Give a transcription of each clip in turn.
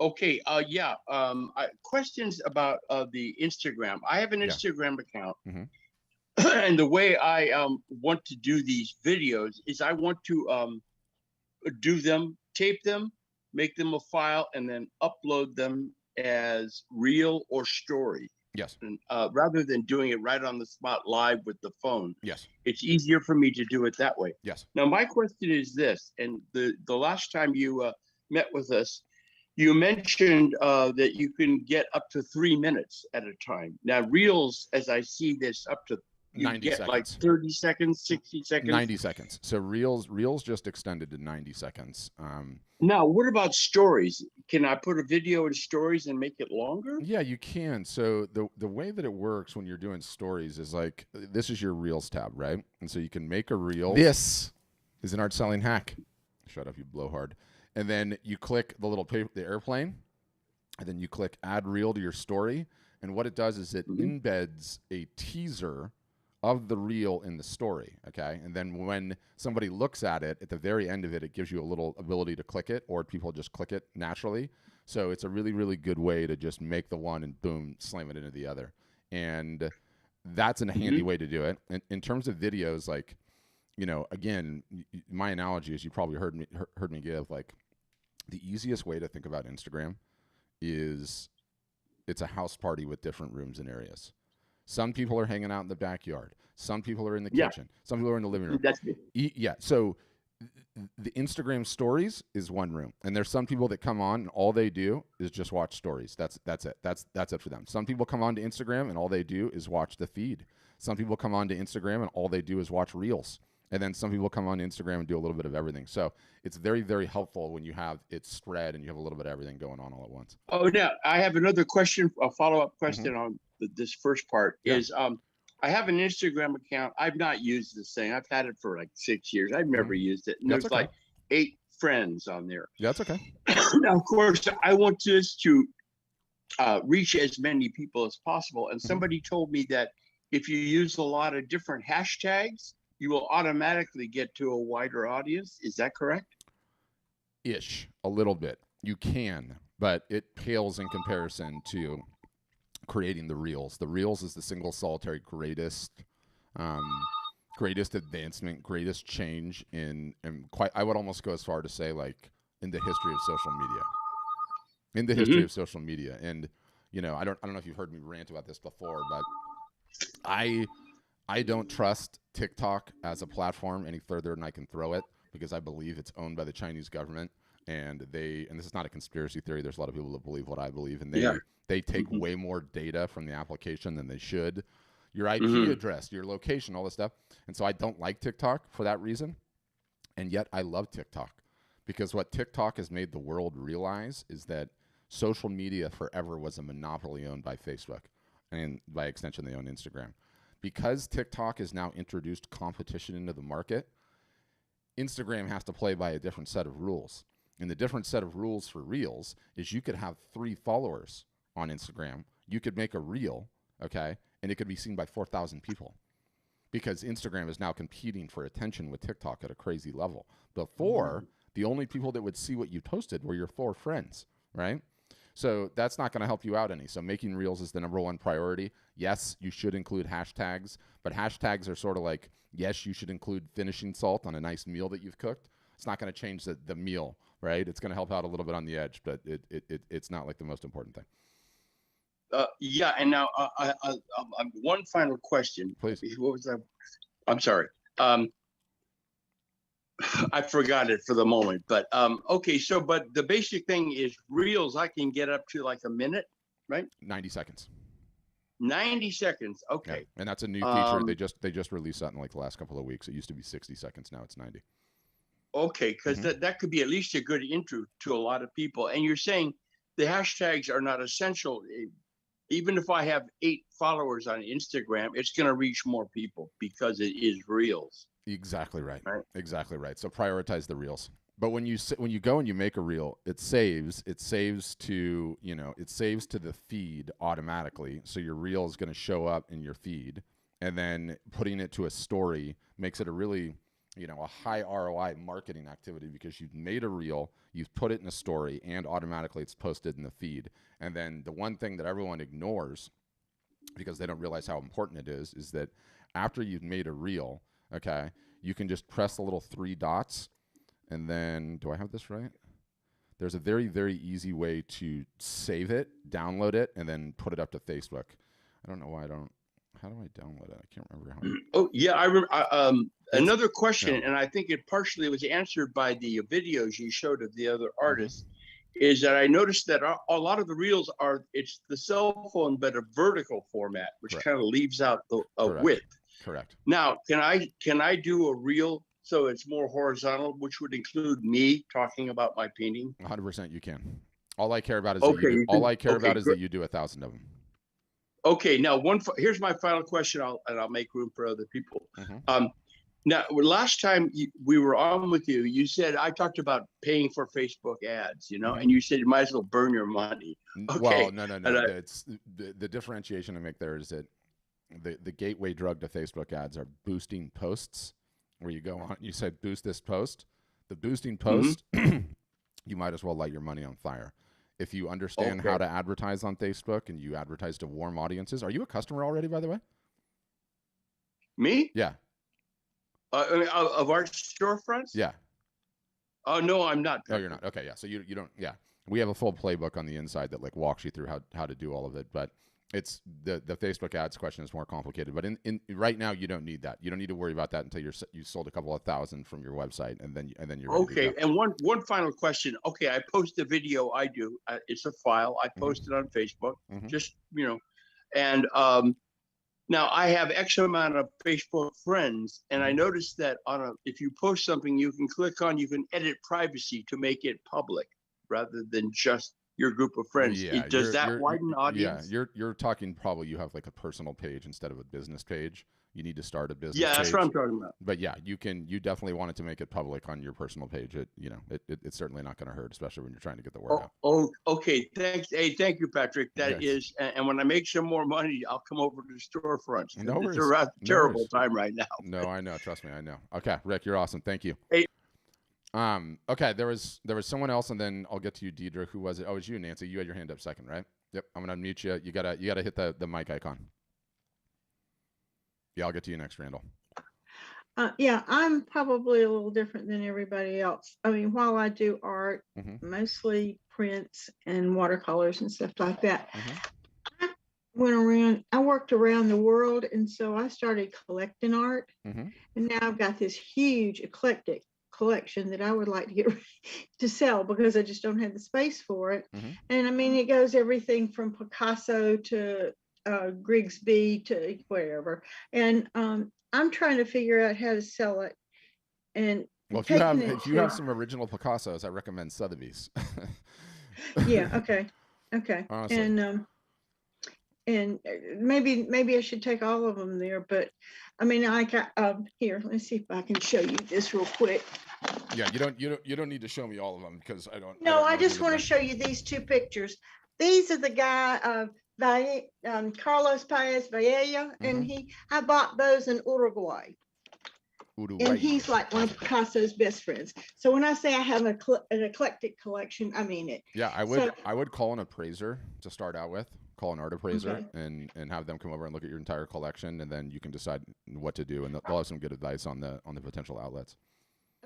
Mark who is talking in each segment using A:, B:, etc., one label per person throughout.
A: Okay. Yeah. Questions about the Instagram. I have an
B: Yeah.
A: Instagram account,
B: Hmm.
A: and the way I want to do these videos is I want to do them, tape them, make them a file, and then upload them as reel or story.
B: Yes.
A: And rather than doing it right on the spot live with the phone,
B: Yes.
A: it's easier for me to do it that way.
B: Yes.
A: Now, my question is this, and the last time you met with us, you mentioned that you can get up to 3 minutes at a time. Now, reels, as I see this, up to you
B: 90
A: get like
B: seconds.
A: 30 seconds, 60 seconds.
B: 90 seconds. So reels just extended to 90 seconds.
A: Now, what about stories? Can I put a video in stories and make it longer?
B: Yeah, you can. So the way that it works when you're doing stories is like this is your reels tab, right? And so you can make a reel. This is an art selling hack. Shut up, you blowhard. And then you click the little the airplane, and then you click add reel to your story. And what it does is it
A: Mhm.
B: embeds a teaser of the reel in the story. Okay. And then when somebody looks at it at the very end of it, it gives you a little ability to click it, or people just click it naturally. So it's a really, really good way to just make the one and boom, slam it into the other. And that's a handy
A: Mhm.
B: way to do it. And in terms of videos, like, again, my analogy is you probably heard me give, like, the easiest way to think about Instagram is it's a house party with different rooms and areas. Some people are hanging out in the backyard. Some people are in the
A: Yeah,
B: kitchen. Some people are in the living room.
A: that's me.
B: Yeah. So the Instagram stories is one room, and there's some people that come on and all they do is just watch stories. That's it. That's it for them. Some people come on to Instagram and all they do is watch the feed. Some people come on to Instagram and all they do is watch reels. And then some people come on Instagram and do a little bit of everything. So it's very, very helpful when you have it spread and you have a little bit of everything going on all at once.
A: Oh, now I have another question, a follow-up
B: Mm-hmm.
A: question on this first part
B: Yeah.
A: is I have an Instagram account. I've not used this thing. I've had it for like 6 years. I've
B: Mm-hmm.
A: never used it. And
B: That's
A: there's
B: okay.
A: like 8 friends on there.
B: Yeah, that's okay.
A: Now, of course, I want this to reach as many people as possible. And
B: Mm-hmm.
A: somebody told me that if you use a lot of different hashtags, you will automatically get to a wider audience. Is that correct?
B: Ish, a little bit. You can, but it pales in comparison to creating the reels. The reels is the single solitary um, greatest advancement, greatest change in quite. I would almost go as far to say like in the history of social media. In the history
A: Mm-hmm.
B: of social media, and I don't know if you've heard me rant about this before, but I I don't trust TikTok as a platform any further than I can throw it because I believe it's owned by the Chinese government and this is not a conspiracy theory. There's a lot of people that believe what I believe, and
A: Yeah.
B: they take
A: Mm-hmm.
B: way more data from the application than they should. Your IP
A: Mm-hmm.
B: address, your location, all this stuff. And so I don't like TikTok for that reason. And yet I love TikTok because what TikTok has made the world realize is that social media forever was a monopoly owned by Facebook. And by extension, they own Instagram. Because TikTok has now introduced competition into the market, Instagram has to play by a different set of rules. And the different set of rules for Reels is you could have 3 followers on Instagram. You could make a reel, okay, and it could be seen by 4,000 people because Instagram is now competing for attention with TikTok at a crazy level. Before, the only people that would see what you posted were your 4 friends, right? So that's not going to help you out any. So making reels is the number one priority. Yes, you should include hashtags, but hashtags are sort of like, yes, you should include finishing salt on a nice meal that you've cooked. It's not going to change the meal, right? It's going to help out a little bit on the edge, but it's not like the most important thing.
A: Yeah, and now one final question.
B: Please.
A: What was that? I'm sorry. Um, I forgot it for the moment, but okay. So, but the basic thing is reels. I can get up to like a minute, right?
B: 90 seconds.
A: 90 seconds.
B: Yeah,
A: Okay.
B: and that's a new feature.
A: Um,
B: They just released that in like the last couple of weeks. It used to be 60 seconds. Now it's 90.
A: okay, because
B: Mm-hmm.
A: that could be at least a good intro to a lot of people. And you're saying the hashtags are not essential. Even if I have 8 followers on Instagram, it's going to reach more people because it is reels,
B: Exactly right.
A: right?
B: Exactly right. So prioritize the reels. But when you go and you make a reel, it saves. It saves to the feed automatically. So your reel is going to show up in your feed, and then putting it to a story makes it a really you know, a high ROI marketing activity because you've made a reel, you've put it in a story, and automatically it's posted in the feed. And then the one thing that everyone ignores because they don't realize how important it is that after you've made a reel, okay, you can just press the little 3 dots, and then, do I have this right? There's a very, very easy way to save it, download it, and then put it up to Facebook. I don't know why I don't. How do I download it? I can't remember how.
A: Oh yeah, I remember. Another question, and I think it partially was answered by the videos you showed of the other artists, is that I noticed that a lot of the reels it's the cell phone, but a vertical format, which kind of leaves out the width.
B: Correct.
A: Now, can I do a reel so it's more horizontal, which would include me talking about my painting?
B: 100% you can. All I care about is that you do 1,000 of them.
A: Okay, now here's my final question, and I'll make room for other people. Now, last time we were on with you, you said I talked about paying for Facebook ads, you know, and you said you might as well burn your money. Okay.
B: Well, no. It's the differentiation I make there is that the gateway drug to Facebook ads are boosting posts, where you go on, you said boost this post. The boosting post, you might as well light your money on fire. If you understand how to advertise on Facebook and you advertise to warm audiences. Are you a customer already, by the way?
A: Me?
B: Yeah.
A: Of our storefronts?
B: Yeah.
A: Oh, no, I'm not.
B: Oh, you're not. Okay, yeah. So you don't, yeah. We have a full playbook on the inside that like walks you through how to do all of it, but it's the Facebook ads question is more complicated. But in right now, you don't need that. You don't need to worry about that until you sold a couple of thousand from your website, and then you're ready to go.
A: And one final question. Okay, I post a video. I do. It's a file. I post it on Facebook. Just and now I have X amount of Facebook friends, and I noticed that if you post something, you can edit privacy to make it public rather than just your group of friends.
B: Yeah,
A: does that widen audience?
B: Yeah, you're talking probably you have like a personal page instead of a business page. You need to start a business
A: page. That's what I'm talking about.
B: But yeah, you definitely want it to make it public on your personal page. It's certainly not going to hurt, especially when you're trying to get the word out.
A: Oh, okay. Thanks. Hey, thank you, Patrick. That is, and when I make some more money, I'll come over to the storefronts.
B: No worries.
A: It's a terrible time right now.
B: No, I know. Trust me, I know. Okay, Rick, you're awesome. Thank you.
A: Hey.
B: Okay, there was someone else, and then I'll get to you, Deidre. Who was it? Oh, it was you, Nancy. You had your hand up second, right? Yep. I'm gonna unmute you. You gotta hit the mic icon. Yeah, I'll get to you next, Randall.
C: Yeah, I'm probably a little different than everybody else. I mean, while I do art, mostly prints and watercolors and stuff like that, I worked around the world, and so I started collecting art, and now I've got this huge eclectic collection that I would like to get to sell because I just don't have the space for it. And I mean, it goes everything from Picasso to Grigsby to whatever. And I'm trying to figure out how to sell it. And
B: well, if you have some original Picassos, I recommend Sotheby's.
C: Yeah. Okay. Awesome. And maybe I should take all of them there, but I mean, here, let's see if I can show you this real quick.
B: Yeah, you don't need to show me all of them because I don't.
C: No, I just want to show you these two pictures. These are the guy Carlos Paez Vella, and I bought those in Uruguay. And he's like one of Picasso's best friends. So when I say I have an eclectic collection, I mean it.
B: Yeah, I would call an appraiser to start out with. Call an art appraiser and have them come over and look at your entire collection, and then you can decide what to do, and they'll have some good advice on the potential outlets.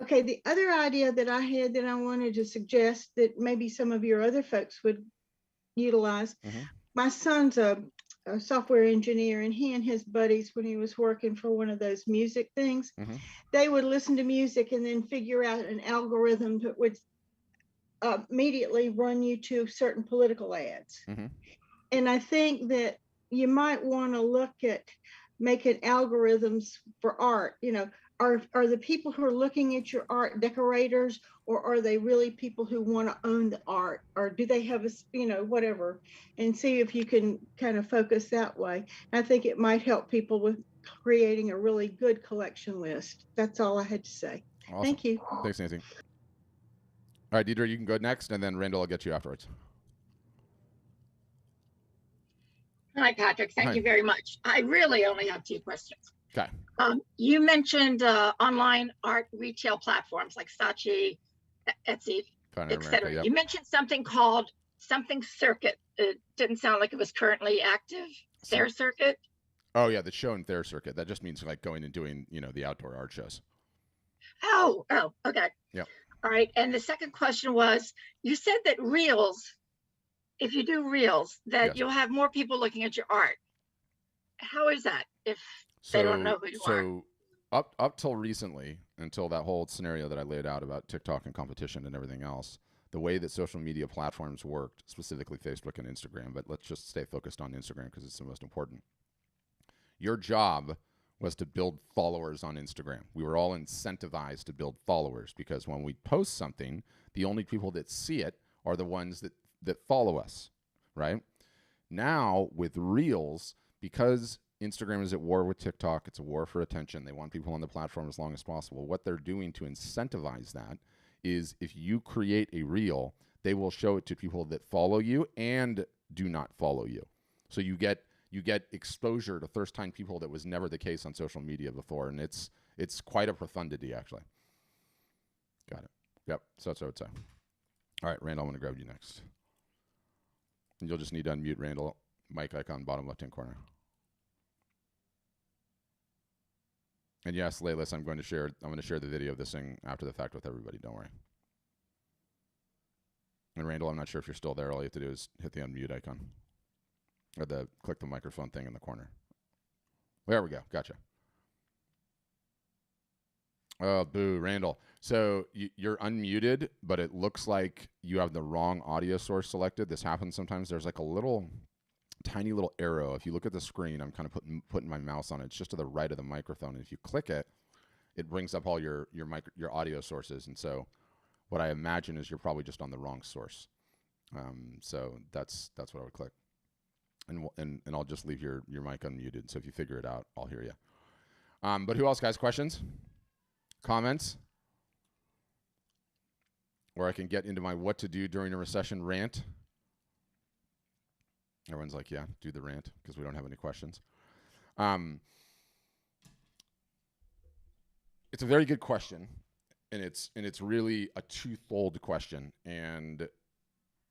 B: Okay,
C: the other idea that I had that I wanted to suggest that maybe some of your other folks would utilize. My son's a software engineer, and he and his buddies, when he was working for one of those music things, they would listen to music and then figure out an algorithm that would immediately run you to certain political ads. And I think that you might want to look at making algorithms for art. You know, are the people who are looking at your art decorators, or are they really people who want to own the art, or do they have whatever, and see if you can kind of focus that way. I think it might help people with creating a really good collection list. That's all I had to say.
B: Awesome.
C: Thank you.
B: Thanks, Nancy. All right, Deidre, you can go next, and then Randall will get you afterwards.
D: Hi, Patrick. Thank you very much. I really only have two questions.
B: Okay.
D: You mentioned online art retail platforms like Saatchi, Etsy, etc.
B: Yep.
D: You mentioned something called something Circuit. It didn't sound like it was currently active. Thayer Circuit.
B: Oh yeah, the show and Thayer Circuit. That just means like going and doing, the outdoor art shows.
D: Oh, okay.
B: Yep.
D: All right. And the second question was, you said that Reels, if you do Reels, that
B: Yes.
D: you'll have more people looking at your art. How is that if they don't know who you are?
B: So up till recently, until that whole scenario that I laid out about TikTok and competition and everything else, the way that social media platforms worked, specifically Facebook and Instagram, but let's just stay focused on Instagram because it's the most important. Your job was to build followers on Instagram. We were all incentivized to build followers because when we post something, the only people that see it are the ones that follow us, right? Now with Reels, because Instagram is at war with TikTok, it's a war for attention. They want people on the platform as long as possible. What they're doing to incentivize that is if you create a Reel, they will show it to people that follow you and do not follow you. So you get exposure to first-time people that was never the case on social media before, and it's quite a profundity, actually. Got it. Yep, so that's what I would say. All right, Randall, I'm going to grab you next. And you'll just need to unmute Randall, mic icon, bottom left-hand corner. And yes, Laylis, I'm going to share the video of this thing after the fact with everybody. Don't worry. And Randall, I'm not sure if you're still there. All you have to do is hit the unmute icon. Or click the microphone thing in the corner. There we go. Gotcha. Oh, boo, Randall. So you're unmuted, but it looks like you have the wrong audio source selected. This happens sometimes. There's like a tiny little arrow. If you look at the screen, I'm kind of putting my mouse on it. It's just to the right of the microphone. And if you click it, it brings up all your audio sources. And so what I imagine is you're probably just on the wrong source. So that's what I would click. And I'll just leave your mic unmuted. So if you figure it out, I'll hear you. But who else, guys? Questions? Comments? Or I can get into my what to do during a recession rant. Everyone's like, yeah, do the rant because we don't have any questions. It's a very good question, and it's really a twofold question. And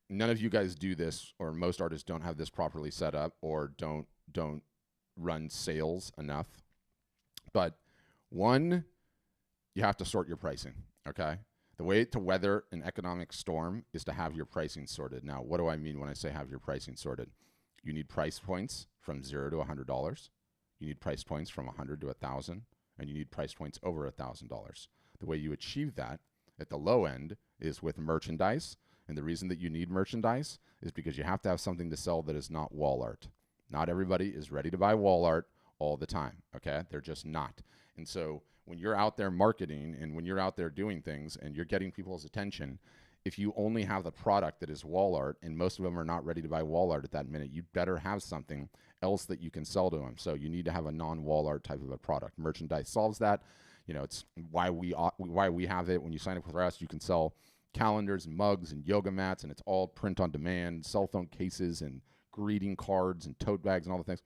B: none of you guys do this, or most artists don't have this properly set up, or don't run sales enough. But one, you have to sort your pricing, okay? The way to weather an economic storm is to have your pricing sorted. Now, what do I mean when I say have your pricing sorted? You need price points from $0 to $100. You need price points from $100 to $1,000, and you need price points over $1,000. The way you achieve that at the low end is with merchandise. And the reason that you need merchandise is because you have to have something to sell that is not wall art. Not everybody is ready to buy wall art all the time, okay? They're just not. And so when you're out there marketing and when you're out there doing things and you're getting people's attention, if you only have the product that is wall art and most of them are not ready to buy wall art at that minute, you better have something else that you can sell to them. So you need to have a non-wall art type of a product. Merchandise solves that. It's why we have it. When you sign up with us, you can sell calendars and mugs and yoga mats, and it's all print on demand, cell phone cases and greeting cards and tote bags and all the things.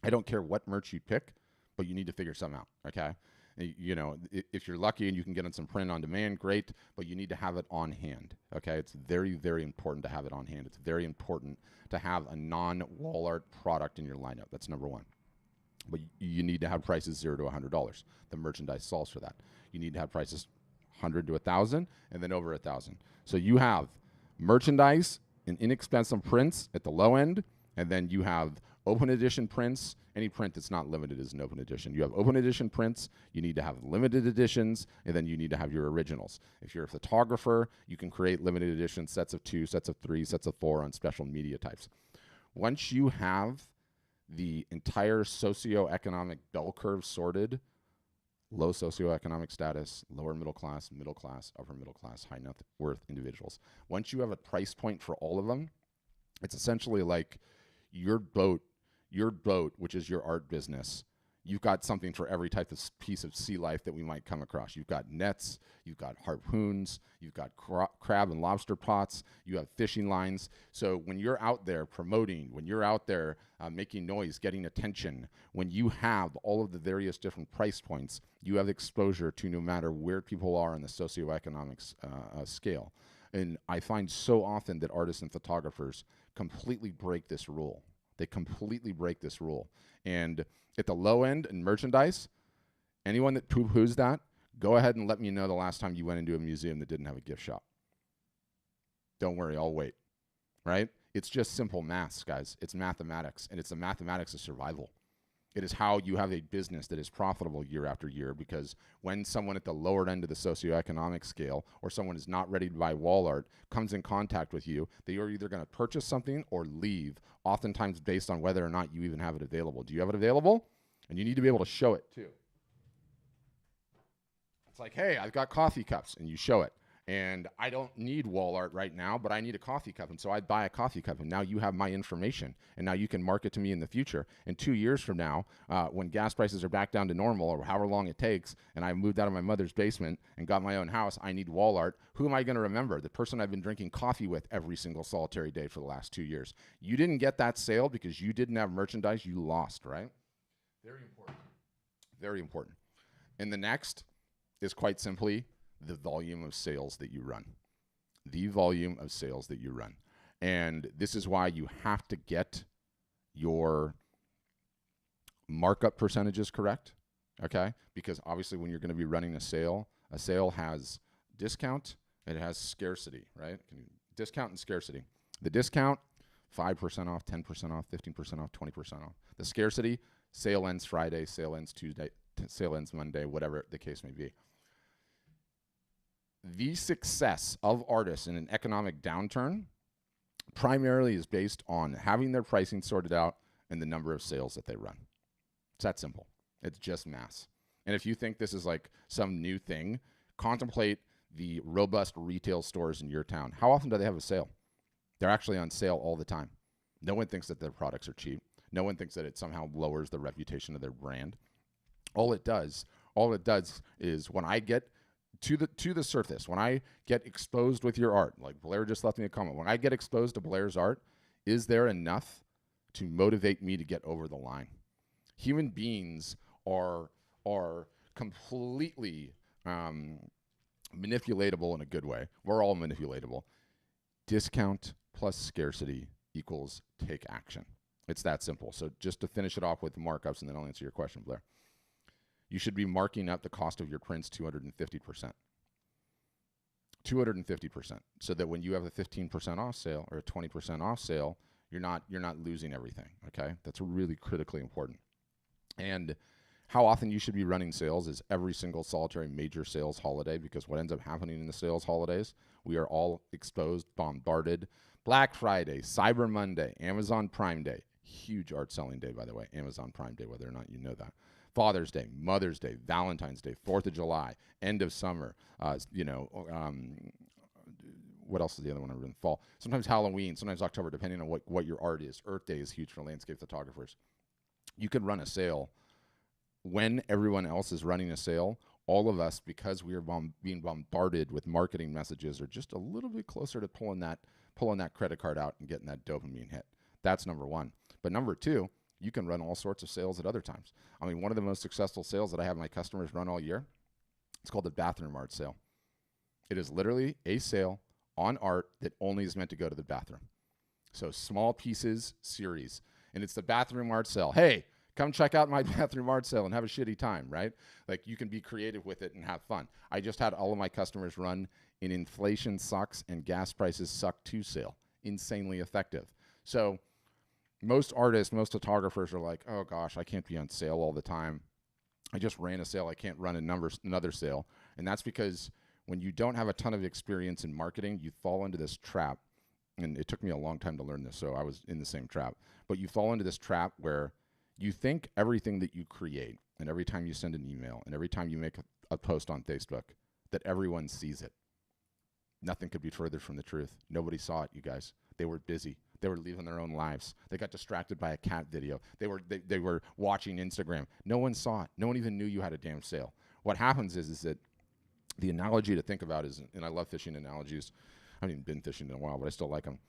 B: I don't care what merch you pick, but you need to figure something out, okay? If you're lucky and you can get on some print on demand, great, but you need to have it on hand, okay? It's very, very important to have it on hand. It's very important to have a non-wall art product in your lineup. That's number one. But you need to have prices $0 to $100. The merchandise solves for that. You need to have prices $100 to $1,000 and then over $1,000. So you have merchandise and inexpensive prints at the low end, and then you have open edition prints. Any print that's not limited is an open edition. You have open edition prints, you need to have limited editions, and then you need to have your originals. If you're a photographer, you can create limited edition sets of 2, sets of 3, sets of 4 on special media types. Once you have the entire socioeconomic bell curve sorted, low socioeconomic status, lower middle class, upper middle class, high net worth individuals. Once you have a price point for all of them, it's essentially like your boat, which is your art business. you've got something for every type of piece of sea life that we might come across. You've got nets, you've got harpoons, you've got crab and lobster pots, you have fishing lines. So when you're out there promoting, when you're out there making noise, getting attention, when you have all of the various different price points, you have exposure to no matter where people are on the socioeconomic scale. And I find so often that artists and photographers completely break this rule. They completely break this rule. And at the low end in merchandise, anyone that poo-poos that, go ahead and let me know the last time you went into a museum that didn't have a gift shop. Don't worry, I'll wait, right? It's just simple maths, guys. It's mathematics, and it's the mathematics of survival. It is how you have a business that is profitable year after year, because when someone at the lower end of the socioeconomic scale or someone is not ready to buy wall art comes in contact with you, they are either going to purchase something or leave, oftentimes based on whether or not you even have it available. Do you have it available? And you need to be able to show it too. It's like, hey, I've got coffee cups, and you show it. And I don't need wall art right now, but I need a coffee cup. And so I buy a coffee cup, and now you have my information, and now you can market to me in the future. And 2 years from now, when gas prices are back down to normal, or however long it takes, and I moved out of my mother's basement and got my own house, I need wall art. Who am I going to remember? The person I've been drinking coffee with every single solitary day for the last 2 years. You didn't get that sale because you didn't have merchandise. You lost, right? Very important. Very important. And the next is quite simply the volume of sales that you run. The volume of sales that you run. And this is why you have to get your markup percentages correct, okay? Because obviously when you're going to be running a sale has discount, it has scarcity, right? Discount and scarcity. The discount, 5% off, 10% off, 15% off, 20% off. The scarcity, sale ends Friday, sale ends Tuesday, sale ends Monday, whatever the case may be. The success of artists in an economic downturn primarily is based on having their pricing sorted out and the number of sales that they run. It's that simple. It's just math. And if you think this is like some new thing, contemplate the robust retail stores in your town. How often do they have a sale? They're actually on sale all the time. No one thinks that their products are cheap. No one thinks that it somehow lowers the reputation of their brand. All it does is when I get to the surface, when I get exposed with your art, like Blair just left me a comment, when I get exposed to Blair's art, is there enough to motivate me to get over the line? Human beings are completely manipulatable in a good way. We're all manipulatable. Discount plus scarcity equals take action. It's that simple. So just to finish it off with markups, and then I'll answer your question, Blair. You should be marking up the cost of your prints 250%. 250%. So that when you have a 15% off sale or a 20% off sale, you're not losing everything, okay? That's really critically important. And how often you should be running sales is every single solitary major sales holiday, because what ends up happening in the sales holidays, we are all exposed, bombarded. Black Friday, Cyber Monday, Amazon Prime Day, huge art selling day, by the way, Amazon Prime Day, whether or not you know that. Father's Day, Mother's Day, Valentine's Day, 4th of July, end of summer, what else is the other one in fall? Sometimes Halloween, sometimes October, depending on what your art is. Earth Day is huge for landscape photographers. You could run a sale when everyone else is running a sale. All of us, because we are being bombarded with marketing messages, are just a little bit closer to pulling that credit card out and getting that dopamine hit. That's number one. But number two, you can run all sorts of sales at other times. I mean, one of the most successful sales that I have my customers run all year, it's called the bathroom art sale. It is literally a sale on art that only is meant to go to the bathroom. So small pieces series. And it's the bathroom art sale. Hey, come check out my bathroom art sale and have a shitty time, right? Like, you can be creative with it and have fun. I just had all of my customers run an inflation sucks and gas prices suck too sale. Insanely effective. So most artists, most photographers are like, oh gosh, I can't be on sale all the time. I just ran a sale. I can't run another sale. And that's because when you don't have a ton of experience in marketing, you fall into this trap. And it took me a long time to learn this, so I was in the same trap. But you fall into this trap where you think everything that you create, and every time you send an email, and every time you make a post on Facebook, that everyone sees it. Nothing could be further from the truth. Nobody saw it, you guys. They were busy. They were living their own lives. They got distracted by a cat video. They were watching Instagram. No one saw it. No one even knew you had a damn sale. What happens is that the analogy to think about is, and I love fishing analogies. I haven't even been fishing in a while, but I still like them.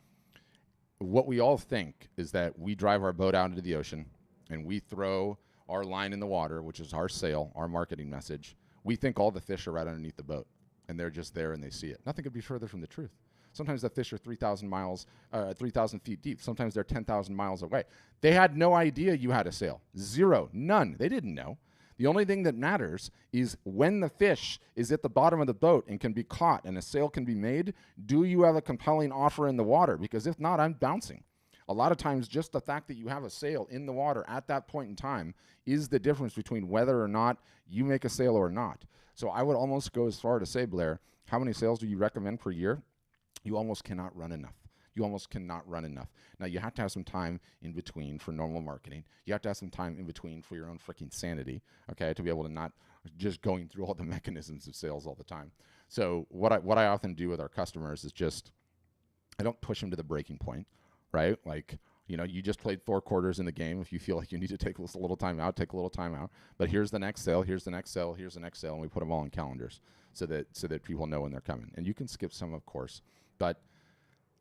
B: What we all think is that we drive our boat out into the ocean and we throw our line in the water, which is our sale, our marketing message. We think all the fish are right underneath the boat, and they're just there and they see it. Nothing could be further from the truth. Sometimes the fish are 3,000 feet deep. Sometimes they're 10,000 miles away. They had no idea you had a sale. Zero. None. They didn't know. The only thing that matters is when the fish is at the bottom of the boat and can be caught and a sale can be made, do you have a compelling offer in the water? Because if not, I'm bouncing. A lot of times, just the fact that you have a sale in the water at that point in time is the difference between whether or not you make a sale or not. So I would almost go as far to say, Blair, how many sales do you recommend per year? You almost cannot run enough. You almost cannot run enough. Now, you have to have some time in between for normal marketing. You have to have some time in between for your own freaking sanity, okay, to be able to not just going through all the mechanisms of sales all the time. So what I often do with our customers is just, I don't push them to the breaking point, right? Like, you know, you just played 4 quarters in the game. If you feel like you need to take a little time out, take a little time out. But here's the next sale, here's the next sale, here's the next sale, and we put them all in calendars so that people know when they're coming. And you can skip some, of course, but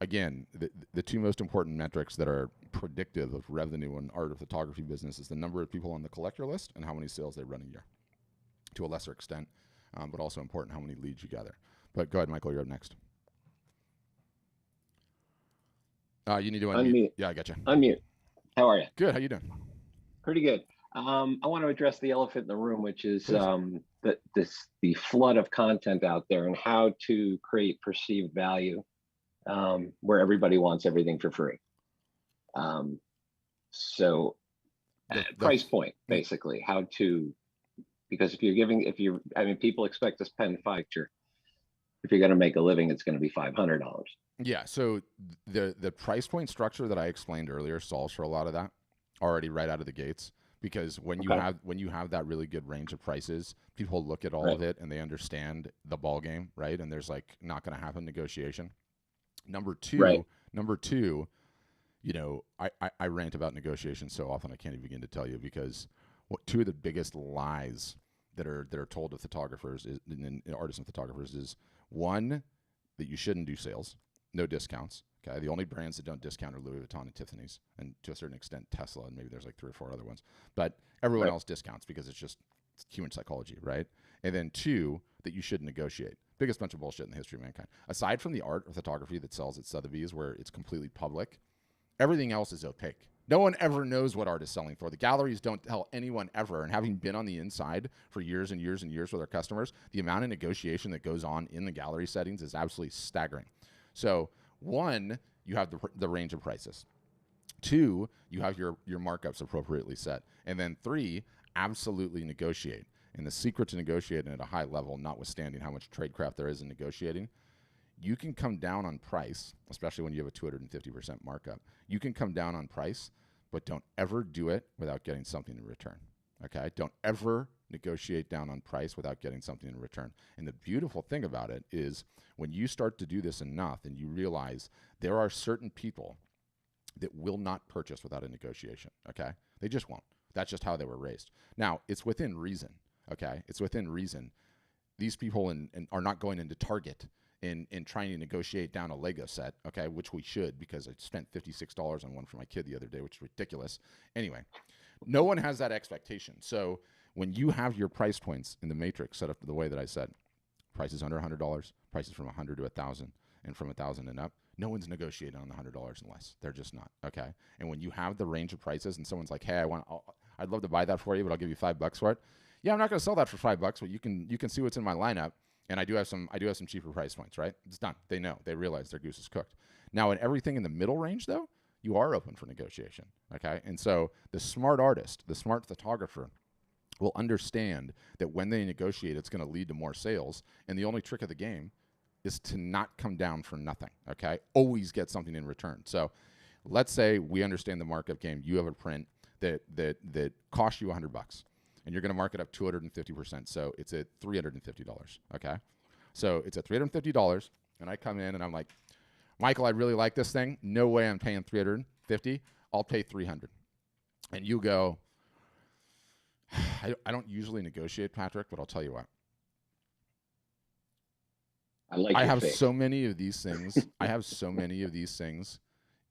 B: again, the 2 most important metrics that are predictive of revenue in art or photography business is the number of people on the collector list and how many sales they run a year, to a lesser extent, but also important how many leads you gather. But go ahead, Michael, you're up next. You need to unmute. Yeah, I got you.
E: Unmute. How are you?
B: Good. How you doing?
E: Pretty good. I want to address the elephant in the room, which is the flood of content out there and how to create perceived value where everybody wants everything for free. So price point, basically, how to, because people expect to spend if you're going to make a living, it's going to be $500.
B: Yeah. So the price point structure that I explained earlier solves for a lot of that already right out of the gates. Because when you have that really good range of prices, people look at all of it and they understand the ball game, right? And there's like not going to happen negotiation. Number two, you know, I rant about negotiation so often I can't even begin to tell you, because 2 of the biggest lies that are told to photographers and artists and photographers is, 1, that you shouldn't do sales, no discounts. Okay, the only brands that don't discount are Louis Vuitton and Tiffany's, and to a certain extent Tesla, and maybe there's like 3 or 4 other ones. But everyone else discounts because it's human psychology, right? And then 2, that you shouldn't negotiate. Biggest bunch of bullshit in the history of mankind. Aside from the art of photography that sells at Sotheby's, where it's completely public, everything else is opaque. No one ever knows what art is selling for. The galleries don't tell anyone ever. And having been on the inside for years and years and years with our customers, the amount of negotiation that goes on in the gallery settings is absolutely staggering. So 1, you have the range of prices. 2, you have your markups appropriately set. And then 3, absolutely negotiate. And the secret to negotiating at a high level, notwithstanding how much tradecraft there is in negotiating, you can come down on price, especially when you have a 250% markup. You can come down on price, but don't ever do it without getting something in return. Okay? Don't ever negotiate down on price without getting something in return. And the beautiful thing about it is when you start to do this enough and you realize there are certain people that will not purchase without a negotiation. Okay? They just won't. That's just how they were raised. Now, it's within reason. Okay? It's within reason. These people are not going into Target in trying to negotiate down a Lego set, okay, which we should, because I spent $56 on one for my kid the other day, which is ridiculous. Anyway, no one has that expectation. So when you have your price points in the matrix set up the way that I said, prices under $100, prices from $100 to $1,000, and from $1,000 and up, no one's negotiating on the $100 and less. They're just not, okay? And when you have the range of prices and someone's like, hey, I'd love to buy that for you, but I'll give you $5 for it. Yeah, I'm not going to sell that for $5, but you can see what's in my lineup. And I do have some cheaper price points, right? It's done. They know. They realize their goose is cooked. Now, in everything in the middle range, though, you are open for negotiation, okay? And so the smart artist, the smart photographer will understand that when they negotiate, it's going to lead to more sales. And the only trick of the game is to not come down for nothing, okay? Always get something in return. So let's say we understand the markup game. You have a print that costs you $100. And you're going to mark it up 250%. So it's at $350, okay? So it's at $350, and I come in and I'm like, Michael, I really like this thing. No way I'm paying $350. I'll pay $300. And you go, I don't usually negotiate, Patrick, but I'll tell you what.
E: I
B: have
E: face.
B: so many of these things. I have so many of these things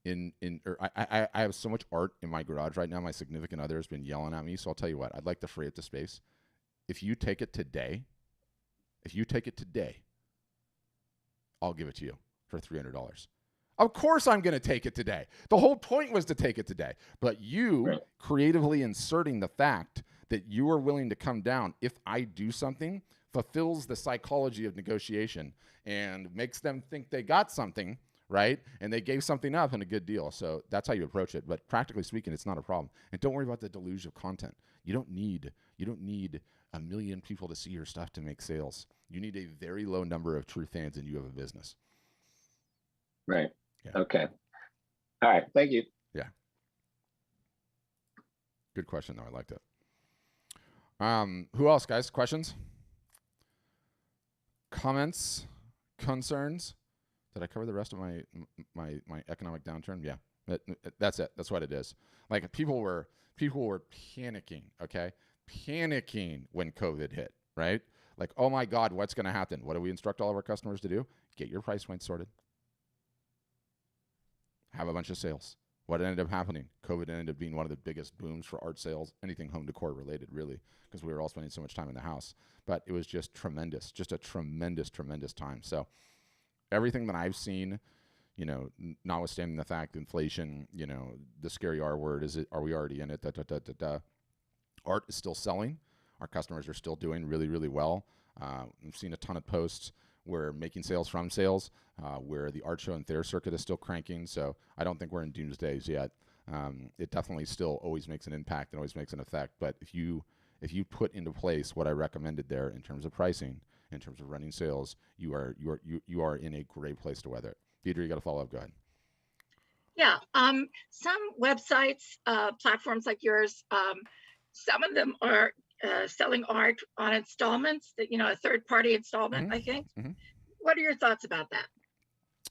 B: I have so much art in my garage right now. My significant other has been yelling at me. So I'll tell you what, I'd like to free up the space. If you take it today, I'll give it to you for $300. Of course I'm going to take it today. The whole point was to take it today. But you creatively inserting the fact that you are willing to come down if I do something fulfills the psychology of negotiation and makes them think they got something, right? And they gave something up and a good deal. So that's how you approach it. But practically speaking, it's not a problem. And don't worry about the deluge of content. You don't need a million people to see your stuff to make sales. You need a very low number of true fans and you have a business.
E: Right.
B: Yeah.
E: Okay. All right. Thank you.
B: Yeah. Good question though. I liked it. Who else, guys? Questions? Comments? Concerns? Did I cover the rest of my economic downturn? Yeah. That's it. That's what it is. Like people were panicking, okay? Panicking when COVID hit, right? Like, oh my God, what's going to happen? What do we instruct all of our customers to do? Get your price points sorted. Have a bunch of sales. What ended up happening? COVID ended up being one of the biggest booms for art sales, anything home decor related, really, because we were all spending so much time in the house. But it was just tremendous, just a tremendous, tremendous time. So everything that I've seen, you know, notwithstanding the fact inflation, you know, the scary R word, are we already in it? Art is still selling. Our customers are still doing really, really well. We've seen a ton of posts where making sales from sales, where the art show and theater circuit is still cranking. So I don't think we're in doomsdays yet. It definitely still always makes an impact and always makes an effect. But if you put into place what I recommended there in terms of pricing, in terms of running sales, you are in a great place to weather it. Deidre, you got to follow up. Go ahead.
D: Yeah. Some websites, platforms like yours, some of them are selling art on installments, that, you know, a third-party installment, I think. What are your thoughts about that?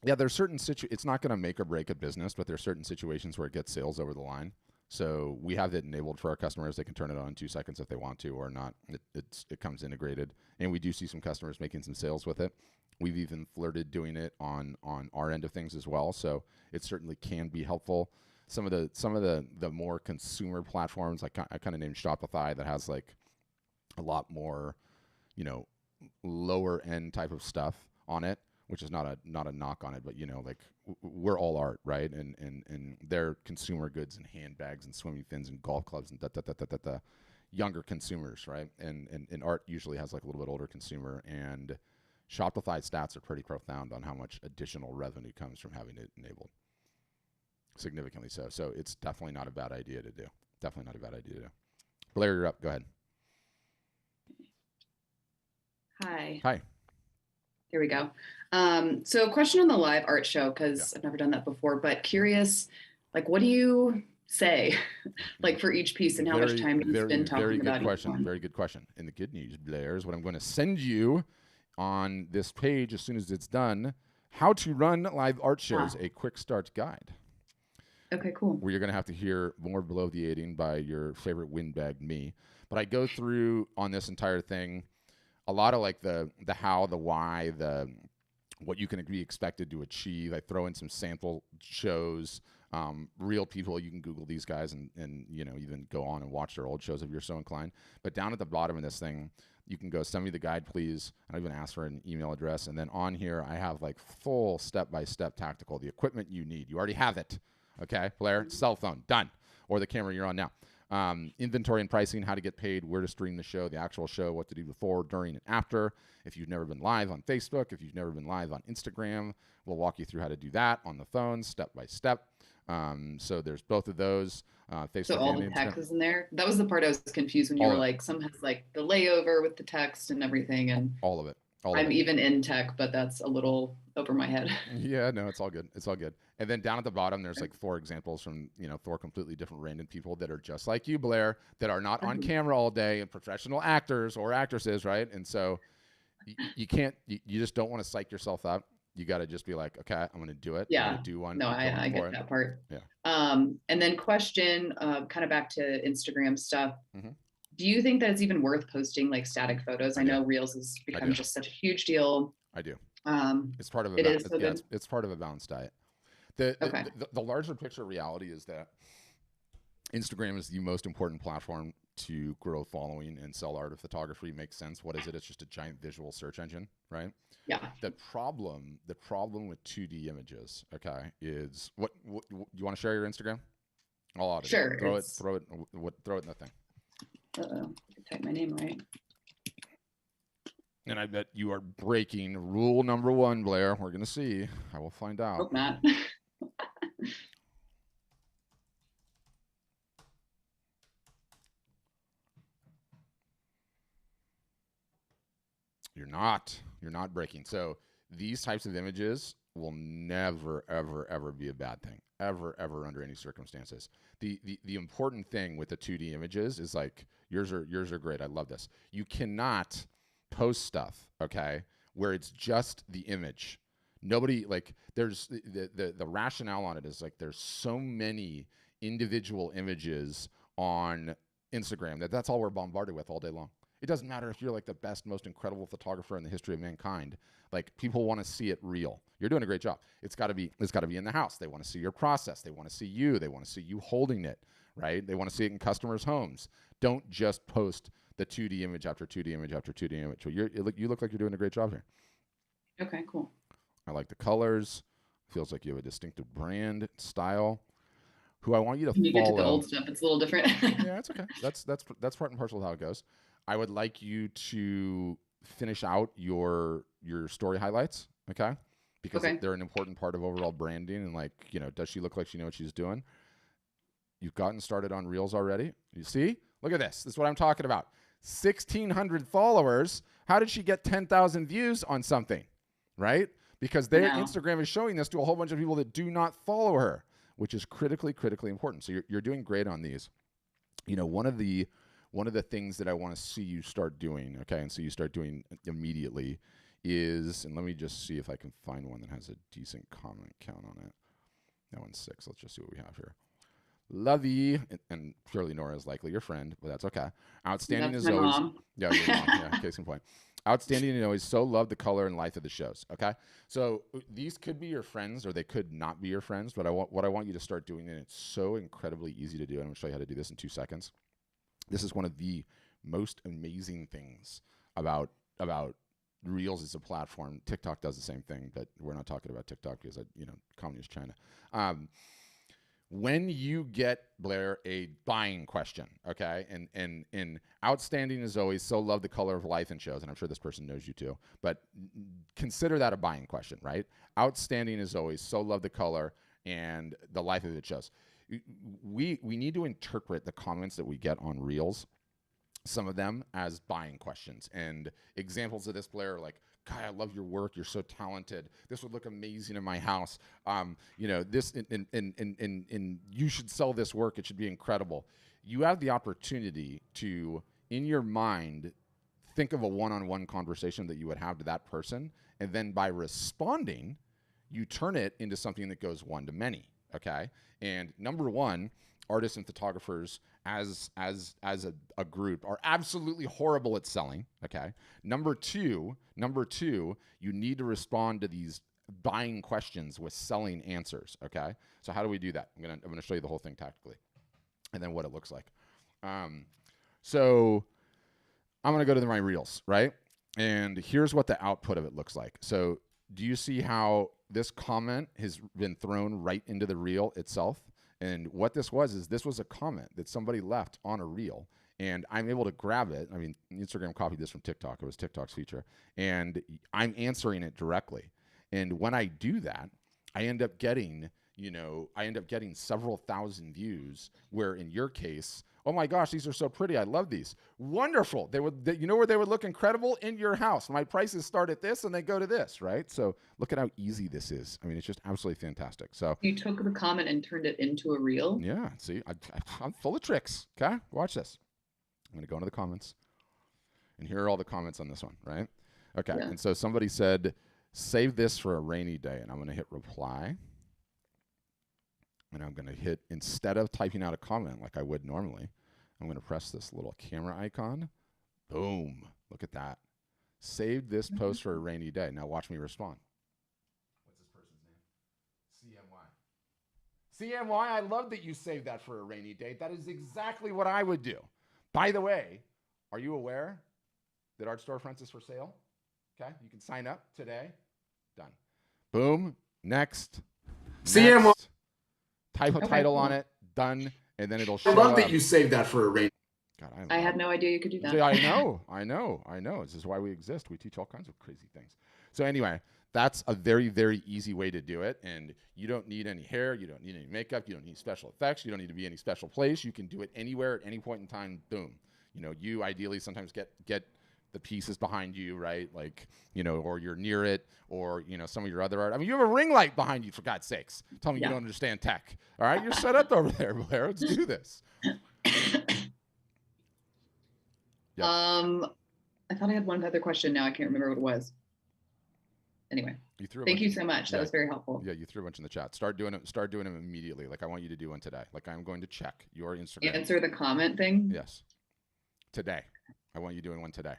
B: Yeah, there's certain it's not going to make or break a business, but there's certain situations where it gets sales over the line. So we have it enabled for our customers. They can turn it on in 2 seconds if they want to or not. It comes integrated. And we do see some customers making some sales with it. We've even flirted doing it on our end of things as well. So it certainly can be helpful. Some of the more consumer platforms, like I kind of named Shopify, that has like a lot more, you know, lower end type of stuff on it, which is not a knock on it, but you know, like we're all art, right? And they're consumer goods and handbags and swimming fins and golf clubs and younger consumers, right? And art usually has like a little bit older consumer, and Shopify stats are pretty profound on how much additional revenue comes from having it enabled. Significantly so. So it's definitely not a bad idea to do. Definitely not a bad idea to do. Blair, you're up. Go ahead.
F: Hi.
B: Hi.
F: Here we go. So question on the live art show, because I've never done that before, but curious, like, what do you say, like, for each piece, and how much time do you spend talking about each one?
B: Very good question. And the good news, Blair, is what I'm going to send you on this page as soon as it's done, how to run live art shows, a quick start guide.
F: Okay, cool.
B: Where you're going to have to hear more bloviating by your favorite windbag, me. But I go through on this entire thing a lot of like the how, the why, what you can be expected to achieve. I throw in some sample shows, real people. You can Google these guys and you know, even go on and watch their old shows if you're so inclined. But down at the bottom of this thing, you can go, send me the guide, please. I don't even ask for an email address. And then on here, I have like full step-by-step tactical, the equipment you need. You already have it. Okay, Blair, cell phone, done. Or the camera you're on now. Inventory and pricing, how to get paid, where to stream the show, the actual show, what to do before, during, and after. If you've never been live on Facebook, if you've never been live on Instagram, we'll walk you through how to do that on the phone, step by step. So there's both of those. Facebook,
F: so all the text is in there. That was the part I was confused when you were like, some has like the layover with the text and everything, and
B: all of it.
F: I'm even in tech, but that's a little over my head.
B: Yeah, no, it's all good. It's all good. And then down at the bottom, there's like 4 examples from, you know, 4 completely different random people that are just like you, Blair, that are not on camera all day, and professional actors or actresses, right? And so you can't, you just don't want to psych yourself up. You got to just be like, okay, I'm going to do it.
F: Yeah.
B: I'm going to do one.
F: No, I get that part.
B: Yeah.
F: And then question, kind of back to Instagram stuff.
B: Mm-hmm.
F: Do you think that it's even worth posting like static photos? I know Reels has become just such a huge deal.
B: I do.
F: It's part of it's
B: part of a balanced diet. The larger picture reality is that Instagram is the most important platform to grow following and sell art. If photography makes sense, what is it? It's just a giant visual search engine, right?
F: Yeah.
B: The problem with 2D images, okay, is what you want to share your Instagram? I'll audit
F: sure.
B: it. Throw it in the thing.
F: Uh-oh, I can type my name right.
B: And I bet you are breaking rule number 1, Blair. We're gonna see. I will find out.
F: Hope not. You're not breaking. So these types of images will never, ever, ever be a bad thing. Ever, ever, under any circumstances. The important thing with the 2D images is like yours are great. I love this. You cannot post stuff, okay, where it's just the image. Nobody, like, there's the rationale on it is like there's so many individual images on Instagram that's all we're bombarded with all day long. It doesn't matter if you're like the best, most incredible photographer in the history of mankind. Like, people want to see it real. You're doing a great job. It's got to be in the house. They want to see your process. They want to see you. They want to see you holding it, right? They want to see it in customers' homes. Don't just post the 2D image after 2D image after 2D image. You look like you're doing a great job here. Okay, cool.
B: I like the colors. Feels like you have a distinctive brand, style. Who I want you to follow.
F: You get to the old stuff, it's a little different.
B: Yeah, it's okay. That's part and parcel of how it goes. I would like you to finish out your story highlights, okay? Because they're an important part of overall branding. And, like, you know, does she look like she knows what she's doing? You've gotten started on Reels already. You see? Look at this. This is what I'm talking about. 1,600 followers. How did she get 10,000 views on something, right? Because Instagram is showing this to a whole bunch of people that do not follow her, which is critically, critically important. So you're doing great on these. You know, one of the things that I want to see you start doing, okay, and so you start doing immediately is, and let me just see if I can find one that has a decent comment count on it. That one's 6. Let's just see what we have here. Lovey, and purely Nora is likely your friend, but that's okay. Outstanding as always.
F: Mom.
B: Yeah, your mom. Yeah, case in point. Outstanding and always so love the color and life of the shows. Okay, so these could be your friends or they could not be your friends, but what I want you to start doing, and it's so incredibly easy to do, and I'm going to show you how to do this in 2 seconds. This is one of the most amazing things about Reels as a platform. TikTok does the same thing, but we're not talking about TikTok because, communist China. When you get, Blair, a buying question, okay, and outstanding as always, so love the color of life and shows, and I'm sure this person knows you too, but consider that a buying question, right? Outstanding as always, so love the color and the life of it shows. We need to interpret the comments that we get on Reels, some of them, as buying questions. And examples of this, Blair, are like, God, I love your work. You're so talented. This would look amazing in my house. This and you should sell this work. It should be incredible. You have the opportunity to, in your mind, think of a one-on-one conversation that you would have to that person, and then by responding, you turn it into something that goes one to many. Okay, and number one, artists and photographers as a group are absolutely horrible at selling. Okay. Number two, you need to respond to these buying questions with selling answers. Okay. So how do we do that? I'm gonna show you the whole thing tactically, and then what it looks like. So I'm gonna go to my Reels, right? And here's what the output of it looks like. So do you see how this comment has been thrown right into the reel itself? And what this was a comment that somebody left on a reel, and I'm able to grab it. I mean, Instagram copied this from TikTok. It was TikTok's feature, and I'm answering it directly. And when I do that, I end up getting several thousand views, where in your case, oh my gosh, these are so pretty. I love these. Wonderful. You know where they would look incredible? In your house. My prices start at this and they go to this, right? So look at how easy this is. I mean, it's just absolutely fantastic. So
F: you took the comment and turned it into a reel?
B: Yeah. See, I'm full of tricks. Okay. Watch this. I'm going to go into the comments, and here are all the comments on this one, right? Okay. Yeah. And so somebody said, Save this for a rainy day, and I'm going to hit reply. And I'm going to hit, instead of typing out a comment like I would normally, I'm going to press this little camera icon. Boom. Look at that. Save this post for a rainy day. Now watch me respond. What's this person's name? CMY. CMY, I love that you saved that for a rainy day. That is exactly what I would do. By the way, are you aware that Art Storefronts is for sale? Okay, you can sign up today. Done. Boom. Next. CMY. Next. Type a title on it. Done. And then it'll show up. I love that you saved that for a rainy. God,
F: I had no idea you could do that.
B: I know. This is why we exist. We teach all kinds of crazy things. So anyway, that's a very, very easy way to do it. And you don't need any hair. You don't need any makeup. You don't need special effects. You don't need to be any special place. You can do it anywhere at any point in time. Boom. You know, you ideally sometimes get the pieces behind you, right? Like, you know, or you're near it, or, you know, some of your other art. I mean, you have a ring light behind you, for God's sakes. Tell me you don't understand tech. All right, you're set up over there, Blair. Let's do this.
F: Yep. I thought I had one other question. Now I can't remember what it was. Anyway, thank you so much. That was very helpful.
B: Yeah, you threw a bunch in the chat. Start doing them immediately. Like I want you to do one today. Like I'm going to check your Instagram.
F: Answer the comment thing?
B: Yes. Today. I want you doing one today.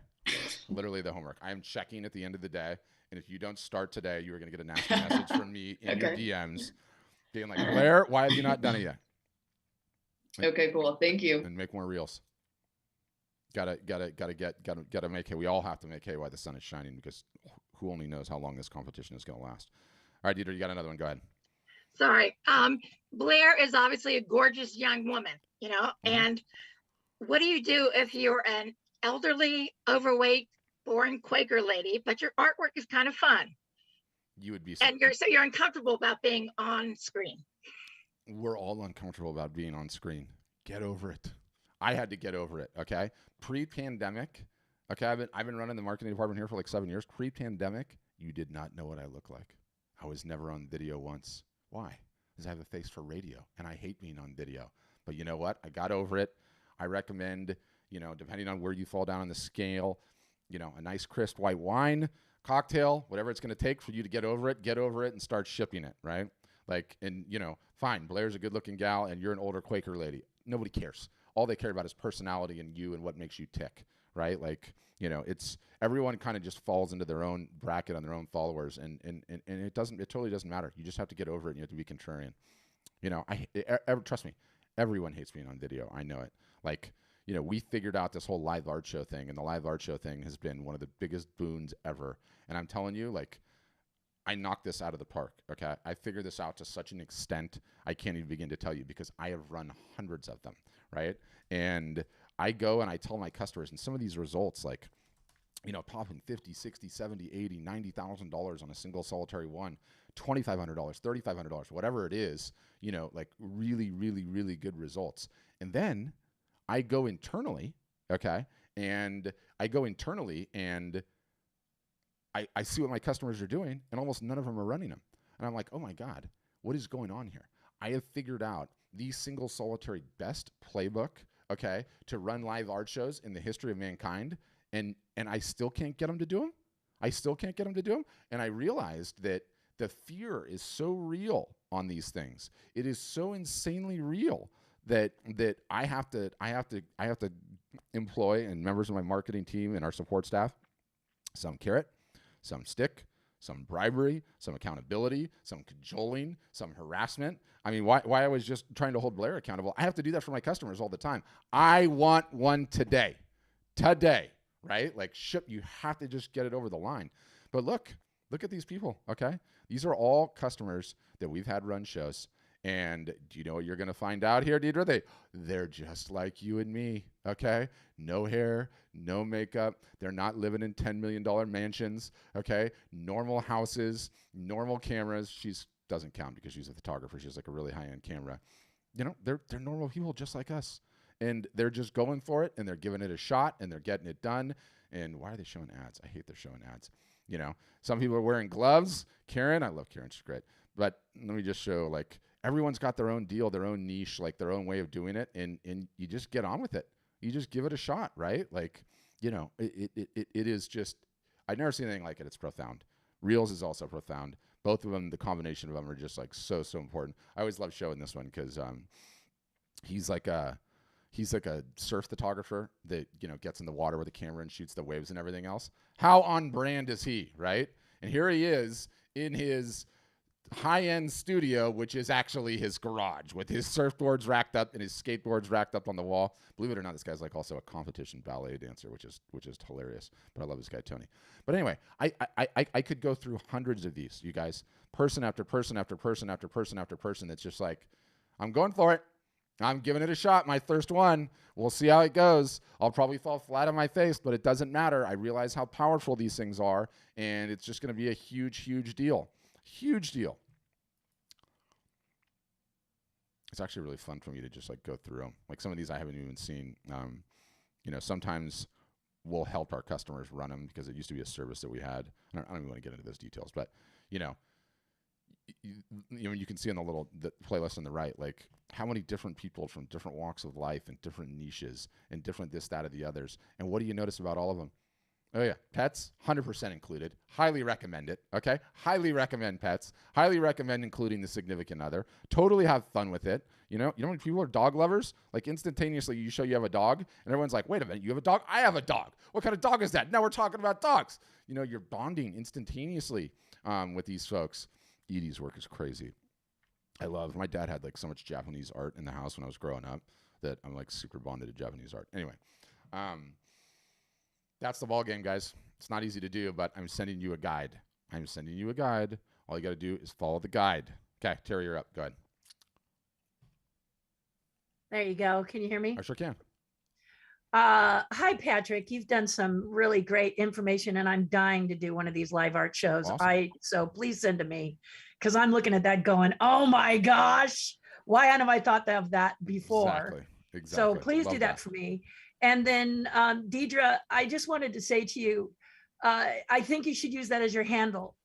B: Literally the homework. I am checking at the end of the day. And if you don't start today, you are going to get a nasty message from me in your DMs being like, Blair, why have you not done it yet?
F: Okay, cool. Thank you.
B: And make more reels. Gotta make hay. We all have to make hay while the sun is shining, because who only knows how long this competition is going to last. All right, Deidre, you got another one. Go ahead.
D: Sorry. Blair is obviously a gorgeous young woman, you know, and what do you do if you're an elderly, overweight, boring Quaker lady, but your artwork is kind of fun?
B: You would be.
D: And you're uncomfortable about being on screen.
B: We're all uncomfortable about being on screen. Get over it. I had to get over it. Okay. Pre-pandemic. Okay. I've been running the marketing department here for like 7 years. Pre-pandemic, you did not know what I look like. I was never on video once. Why? Because I have a face for radio and I hate being on video. But you know what? I got over it. I recommend, you know, depending on where you fall down on the scale, you know, a nice crisp white wine, cocktail, whatever it's going to take for you to get over it and start shipping it, right? Like, and, you know, fine, Blair's a good-looking gal and you're an older Quaker lady. Nobody cares. All they care about is personality and you and what makes you tick, right? Like, you know, it's everyone kind of just falls into their own bracket on their own followers, and it totally doesn't matter. You just have to get over it and you have to be contrarian. You know, trust me, everyone hates being on video. I know it. Like, you know, we figured out this whole live art show thing, and the live art show thing has been one of the biggest boons ever. And I'm telling you, like, I knocked this out of the park, okay? I figured this out to such an extent I can't even begin to tell you, because I have run hundreds of them, right? And I go and I tell my customers, and some of these results, like, you know, popping 50, 60, 70, 80, $90,000 on a single solitary one, $2,500, $3,500, whatever it is, you know, like really, really, really good results. And then I go internally, okay? And I go internally and I see what my customers are doing, and almost none of them are running them. And I'm like, oh my God, what is going on here? I have figured out the single solitary best playbook, okay, to run live art shows in the history of mankind, and I still can't get them to do them. I still can't get them to do them. And I realized that the fear is so real on these things. It is so insanely real that I have to employ, and members of my marketing team and our support staff, some carrot, some stick, some bribery, some accountability, some cajoling, some harassment. I mean, why I was just trying to hold Blair accountable. I have to do that for my customers all the time. I want one today, right? Like, you have to just get it over the line. But look at these people, okay? These are all customers that we've had run shows. And do you know what you're going to find out here, Deidre? They're just like you and me, okay? No hair, no makeup. They're not living in $10 million mansions, okay? Normal houses, normal cameras. She doesn't count because she's a photographer. She has like a really high-end camera. You know, they're normal people just like us. And they're just going for it, and they're giving it a shot, and they're getting it done. And why are they showing ads? I hate they're showing ads. You know, some people are wearing gloves. Karen, I love Karen. She's great. But let me just show, like, everyone's got their own deal, their own niche, like their own way of doing it, and you just get on with it. You just give it a shot, right? Like, you know, it is just, I've never seen anything like it. It's profound. Reels is also profound. Both of them, the combination of them are just like so important. I always love showing this one because he's like a surf photographer that, you know, gets in the water with a camera and shoots the waves and everything else. How on brand is he, right? And here he is in his high-end studio, which is actually his garage, with his surfboards racked up and his skateboards racked up on the wall. Believe it or not, this guy's like also a competition ballet dancer, which is hilarious. But I love this guy, Tony. But anyway, I could go through hundreds of these, you guys, person after person after person after person after person. That's just like, I'm going for it. I'm giving it a shot. My first one. We'll see how it goes. I'll probably fall flat on my face, but it doesn't matter. I realize how powerful these things are, and it's just going to be a huge deal. Huge deal. It's actually really fun for me to just like go through them. Like some of these I haven't even seen. You know, sometimes we'll help our customers run them because it used to be a service that we had. I don't even want to get into those details, but you know, you can see on the playlist on the right, like how many different people from different walks of life and different niches and different this, that, or the others. And what do you notice about all of them? Oh yeah, pets, 100% included. Highly recommend it, okay? Highly recommend pets. Highly recommend including the significant other. Totally have fun with it. You know when people are dog lovers? Like instantaneously you show you have a dog, and everyone's like, wait a minute, you have a dog? I have a dog. What kind of dog is that? Now we're talking about dogs. You know, you're bonding instantaneously with these folks. Edie's work is crazy. My dad had like so much Japanese art in the house when I was growing up that I'm like super bonded to Japanese art. Anyway, that's the ball game, guys. It's not easy to do, but I'm sending you a guide. All you got to do is follow the guide. Okay, Terry, you're up. Go ahead.
G: There you go. Can you hear me?
B: I sure can.
G: Hi, Patrick. You've done some really great information, and I'm dying to do one of these live art shows.
B: Awesome.
G: So please send to me, because I'm looking at that going, oh my gosh, why hadn't I thought of that before?
B: Exactly.
G: So please do that for me. And then Deidre, I just wanted to say to you, I think you should use that as your handle.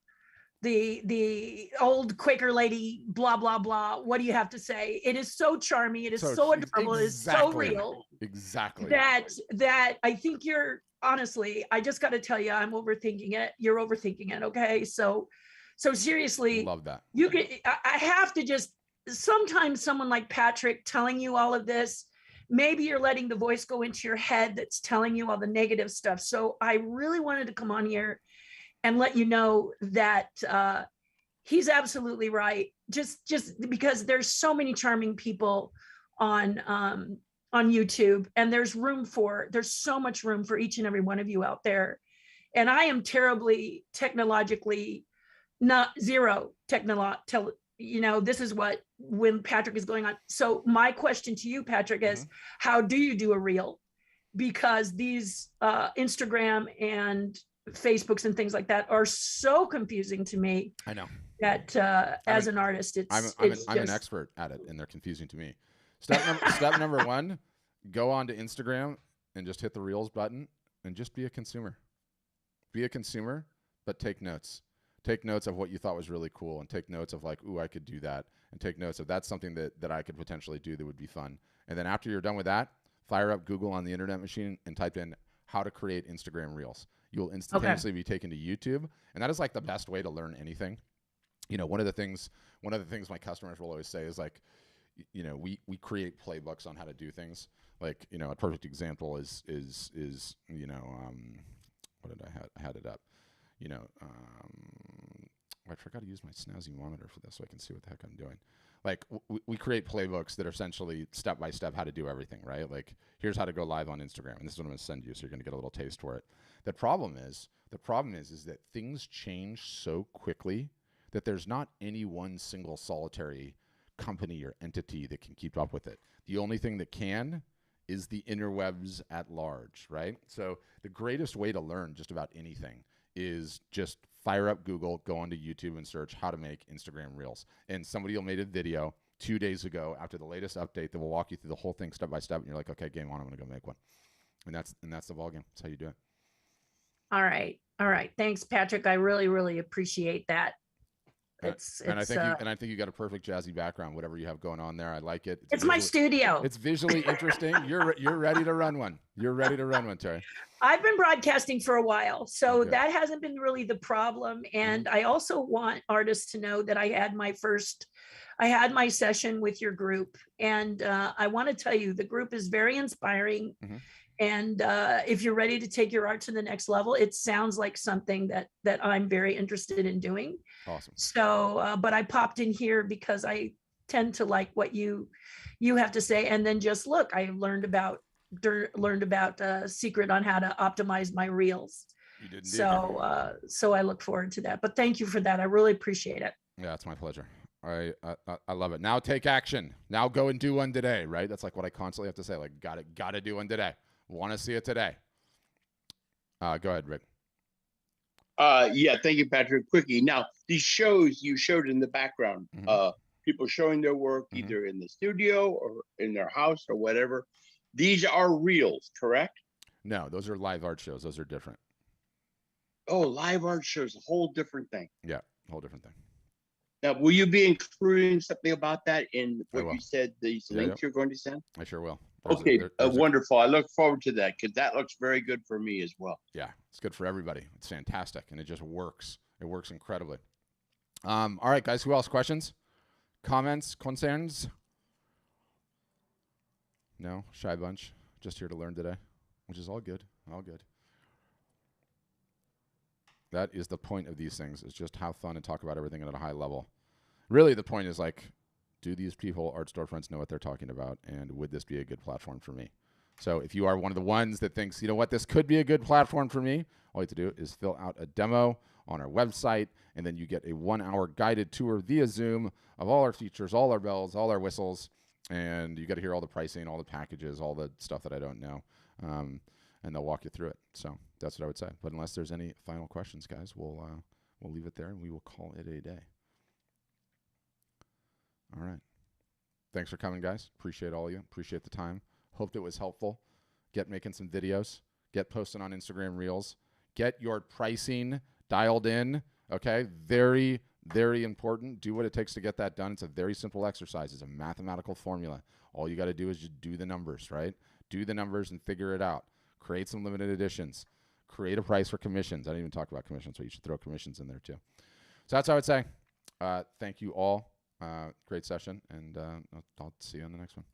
G: The old Quaker lady, blah, blah, blah. What do you have to say? It is so charming. It is so adorable. It is so real.
B: Exactly.
G: That I think you're, honestly, I just got to tell you, I'm overthinking it. You're overthinking it. Okay. So seriously,
B: love that.
G: I have to just, sometimes someone like Patrick telling you all of this, maybe you're letting the voice go into your head that's telling you all the negative stuff. So I really wanted to come on here and let you know that he's absolutely right. Just because there's so many charming people on YouTube, and there's so much room for each and every one of you out there. And I am terribly technologically zero technological. This is when Patrick is going on. So my question to you, Patrick, is how do you do a reel? Because these Instagram and Facebooks and things like that are so confusing to me.
B: I know
G: that as an artist, I'm
B: an expert at it, and they're confusing to me. Step number one, go on to Instagram and just hit the Reels button and just be a consumer. Be a consumer, but take notes. Take notes of what you thought was really cool, and take notes of like, ooh, I could do that, and take notes of that's something that I could potentially do that would be fun. And then after you're done with that, fire up Google on the internet machine and type in how to create Instagram Reels. You'll instantaneously be taken to YouTube, and that is like the best way to learn anything. One of the things my customers will always say is like, we create playbooks on how to do things. Like, a perfect example is what did I had it up? I forgot to use my snazzy monitor for this so I can see what the heck I'm doing. Like we create playbooks that are essentially step by step how to do everything, right? Like here's how to go live on Instagram, and this is what I'm going to send you, so you're going to get a little taste for it. The problem is that things change so quickly that there's not any one single solitary company or entity that can keep up with it. The only thing that can is the interwebs at large, right? So the greatest way to learn just about anything is just fire up Google, go onto YouTube and search how to make Instagram Reels. And somebody made a video 2 days ago after the latest update that will walk you through the whole thing step by step. And you're like, okay, game on, I'm going to go make one. And that's the ball game. That's how you do it.
G: All right. Thanks, Patrick. I really, really appreciate that.
B: I think you got a perfect jazzy background, whatever you have going on there. I like it.
G: It's my studio.
B: It's visually interesting. You're ready to run one. You're ready to run one, Terry.
G: I've been broadcasting for a while, so that hasn't been really the problem. And I also want artists to know that I had my session with your group, and I want to tell you the group is very inspiring. And if you're ready to take your art to the next level, it sounds like something that I'm very interested in doing.
B: Awesome.
G: So, but I popped in here because I tend to like what you have to say, and then just look, I learned about secret on how to optimize my reels.
B: You did.
G: So I look forward to that. But thank you for that. I really appreciate it.
B: Yeah, it's my pleasure. I love it. Now take action. Now go and do one today, right? That's like what I constantly have to say. Like, gotta do one today. Want to see it today. Go ahead, Rick.
A: Yeah, thank you, Patrick. Quickie. Now, these shows you showed in the background, people showing their work either in the studio or in their house or whatever. These are reels, correct?
B: No, those are live art shows. Those are different.
A: Oh, live art shows, a whole different thing.
B: Yeah, whole different thing.
A: Now, will you be including something about that in what you said, these links you're going to send?
B: I sure will.
A: Wonderful. I look forward to that because that looks very good for me as well.
B: Yeah, it's good for everybody. It's fantastic, and it just works. It works incredibly. All right, guys, who else? Questions? Comments? Concerns? No? Shy bunch. Just here to learn today, which is all good. All good. That is the point of these things, is just have fun and talk about everything at a high level. Really, the point is like, do these people, art storefronts, know what they're talking about? And would this be a good platform for me? So if you are one of the ones that thinks, you know what, this could be a good platform for me, all you have to do is fill out a demo on our website, and then you get a 1-hour guided tour via Zoom of all our features, all our bells, all our whistles, and you got to hear all the pricing, all the packages, all the stuff that I don't know, and they'll walk you through it. So that's what I would say. But unless there's any final questions, guys, we'll leave it there, and we will call it a day. All right. Thanks for coming, guys. Appreciate all of you. Appreciate the time. Hoped it was helpful. Get making some videos. Get posting on Instagram Reels. Get your pricing dialed in. Okay? Very, very important. Do what it takes to get that done. It's a very simple exercise. It's a mathematical formula. All you got to do is just do the numbers, right? Do the numbers and figure it out. Create some limited editions. Create a price for commissions. I didn't even talk about commissions, so you should throw commissions in there too. So that's what I would say. Thank you all. Great session, and I'll see you on the next one.